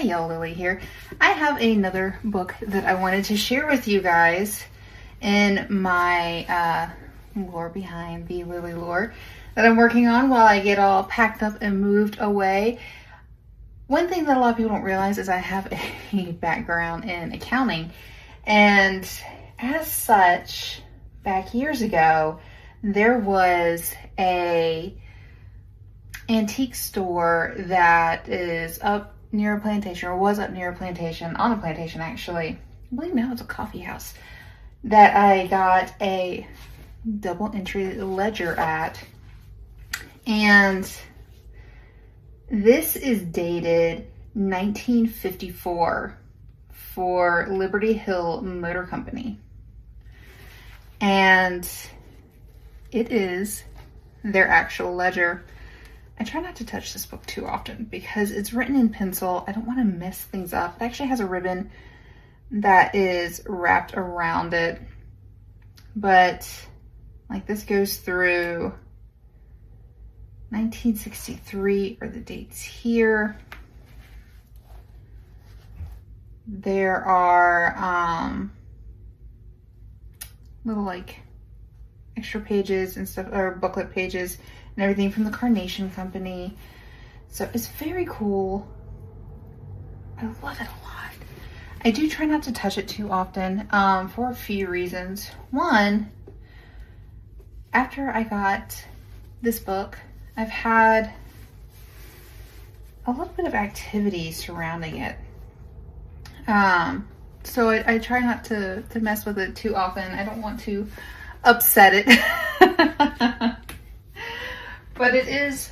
Hey y'all, Lily here. I have another book that I wanted to share with you guys in my lore behind the Lily lore that I'm working on while I get all packed up and moved away. One thing that a lot of people don't realize is I have a background in accounting, and as such, back years ago, there was a antique store that is up near a plantation, or was up near a plantation, on a plantation actually. I believe now it's a coffee house, that I got a double entry ledger at. And this is dated 1954 for Liberty Hill Motor Company. And it is their actual ledger. I try not to touch this book too often because it's written in pencil. I don't want to mess things up. It actually has a ribbon that is wrapped around it. But like this goes through 1963 are the dates here. There are little like extra pages and stuff, or booklet pages and everything from the Carnation Company. So it's very cool. I love it a lot. I do try not to touch it too often for a few reasons. One, after I got this book, I've had a little bit of activity surrounding it. So I try not to mess with it too often. I don't want to upset it. But it is,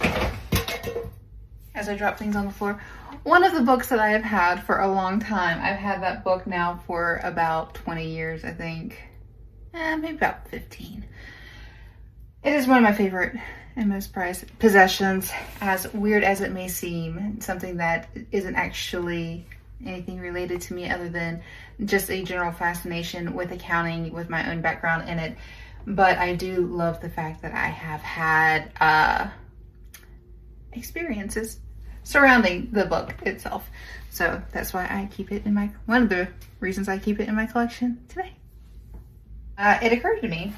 as I drop things on the floor, one of the books that I have had for a long time. I've had that book now for about 20 years, I think. Maybe about 15. It is one of my favorite and most prized possessions, as weird as it may seem. Something that isn't actually anything related to me other than just a general fascination with accounting, with my own background in it. But I do love the fact that I have had experiences surrounding the book itself. So that's why I keep it in my, one of the reasons I keep it in my collection today. It occurred to me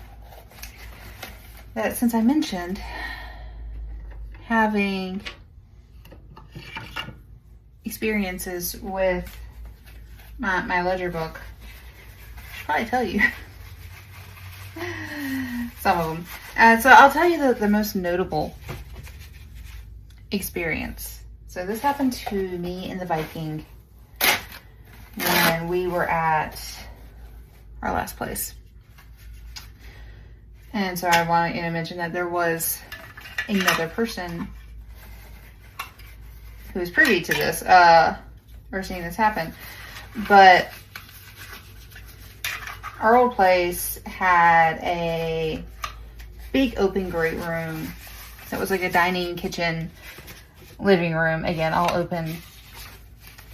that since I mentioned having experiences with my ledger book, I should probably tell you some of them. So I'll tell you the most notable experience. So this happened to me in the Viking when we were at our last place. And so I want to mention that there was another person who was privy to this, or seeing this happen. But our old place had a big open great room. So it was like a dining, kitchen, living room. Again, all open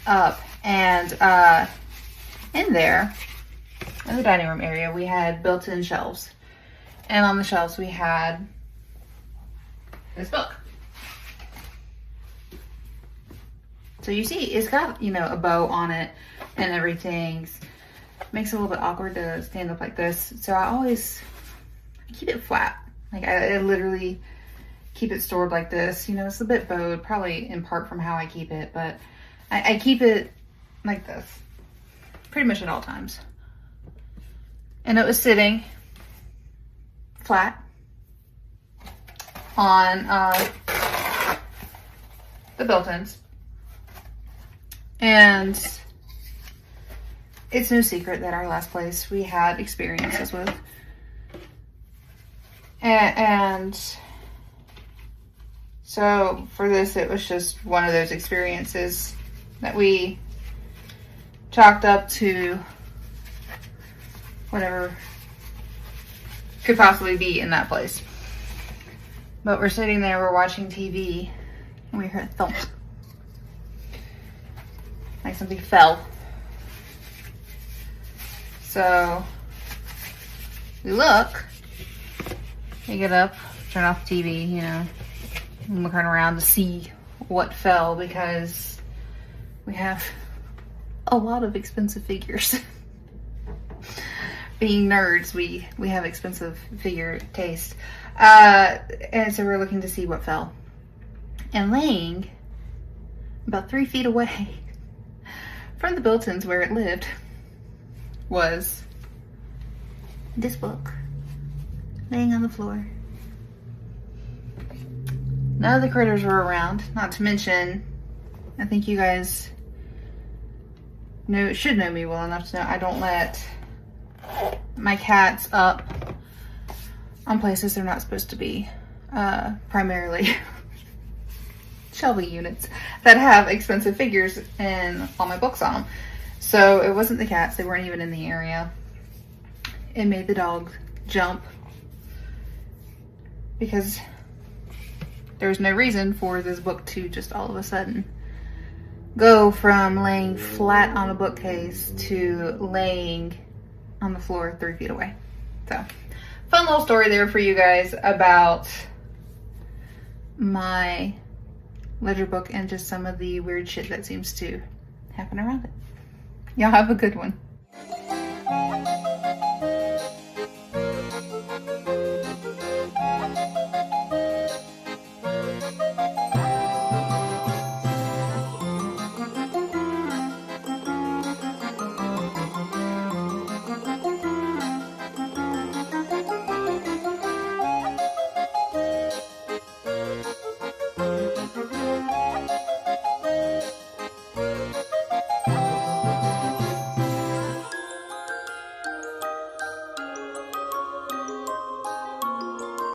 up. And in there, in the dining room area, we had built-in shelves. And on the shelves, we had this book. So you see, it's got, you know, a bow on it and everything. Makes it a little bit awkward to stand up like this. So I keep it flat. Like I literally keep it stored like this. You know, it's a bit bowed, probably in part from how I keep it, but I keep it like this pretty much at all times. And it was sitting flat on the built-ins. And it's no secret that our last place we had experiences with. And so for this, it was just one of those experiences that we chalked up to whatever could possibly be in that place. But we're sitting there, we're watching TV, and we heard a thump. Like something fell. So we look, we get up, turn off the TV, you know, and looking around to see what fell, because we have a lot of expensive figures. Being nerds, we have expensive figure taste. And so we're looking to see what fell. And laying about 3 feet away from the built-ins where it lived was this book laying on the floor. None of the critters were around, not to mention, I think you guys should know me well enough to know I don't let my cats up on places they're not supposed to be. Primarily shelving units that have expensive figures and all my books on them. So it wasn't the cats, they weren't even in the area. It made the dog jump because there was no reason for this book to just all of a sudden go from laying flat on a bookcase to laying on the floor 3 feet away. So, fun little story there for you guys about my ledger book and just some of the weird shit that seems to happen around it. Y'all have a good one.